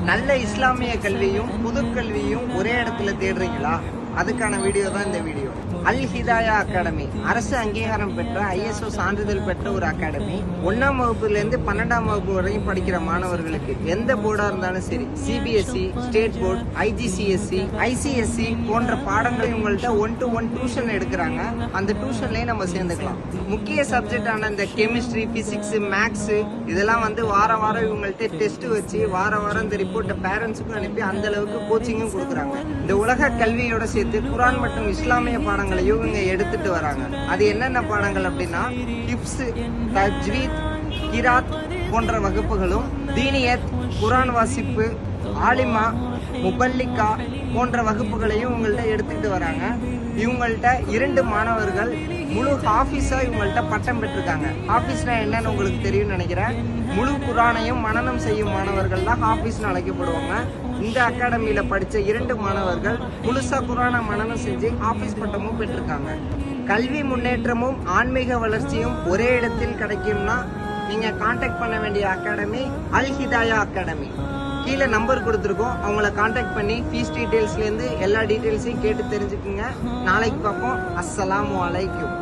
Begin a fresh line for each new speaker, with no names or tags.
நல்ல இஸ்லாமிய கல்வியும் புது கல்வியும் ஒரே இடத்துல தேடுறீங்களா? அதுக்கான வீடியோ தான் இந்த வீடியோ. அல் ஹிதாயா அகாடமி அரசு அங்கீகாரம் பெற்ற ISO சான்றிதழ் பெற்ற ஒரு அகாடமி. 1ஆம் வகுப்புல இருந்து 12ஆம் வகுப்பு வரையும் படிக்கிற மாணவர்களுக்கு எந்த போர்டா இருந்தாலும் சரி, CBSE, state board, IGCSE, ICSE போன்ற பாடங்களை உங்கள்கிட்ட 1-to-1 டியூஷன் எடுக்கிறாங்க. அந்த டியூஷன்லயே நம்ம சேர்ந்துக்கலாம். முக்கிய சப்ஜெக்ட் ஆன இந்த கெமிஸ்ட்ரி, பிசிக்ஸ், மேக்ஸ் இதெல்லாம் வாரம் வாரம் இவங்கள்ட்ட டெஸ்ட் வச்சு வாரம் இந்த ரிப்போர்ட்டை பேரண்ட்ஸுக்கும் அனுப்பி அந்த அளவுக்கு கோச்சிங்கும் கொடுக்குறாங்க. இந்த உலக கல்வியோட சேர்த்து குர்ஆன் மற்றும் இஸ்லாமிய பாடங்களையும் இவங்க எடுத்துட்டு வராங்க. அது என்னென்ன பாடங்கள் அப்படின்னா, ஹிப்ஸ், தஜ்வீத், கிராத் போன்ற வகுப்புகளும், தீனியத், குர்ஆன் வாசிப்பு, ஆலிமா, முபல்லிகா போன்ற வகுப்புகளையும் உங்கள்ட்ட எடுத்துட்டு வராங்க. இவங்கள்ட்ட 2 மாணவர்கள் முழு ஹாஃபிஸா இவங்கள்ட்ட பட்டம் பெற்றிருக்காங்க. ஹாஃபிஸ்னா என்னன்னு உங்களுக்கு தெரியும் நினைக்கிறேன். முழு குர்ஆனையும் மனனம் செய்யும் மாணவர்கள் தான் ஹாஃபிஸ்னு அழைக்கப்படுவாங்க. இந்த அகாடமியில படிச்ச 2 மாணவர்கள் முழுசா குர்ஆனை மனனம் செஞ்சு ஹாஃபிஸ் பட்டமும் பெற்றிருக்காங்க. கல்வி முன்னேற்றமும் ஆன்மீக வளர்ச்சியும் ஒரே இடத்தில் கிடைக்கும்னா நீங்க கான்டாக்ட் பண்ண வேண்டிய அகாடமி அல் ஹிதாயா அகாடமி. கீழே நம்பர் கொடுத்துருக்கோம், அவங்கள கான்டாக்ட் பண்ணி ஃபீஸ் டீட்டெயில்ஸ்லேருந்து எல்லா டீட்டெயில்ஸையும் கேட்டு தெரிஞ்சுக்குங்க. நாளைக்கு பார்ப்போம். அஸ்ஸலாமு அலைக்கும்.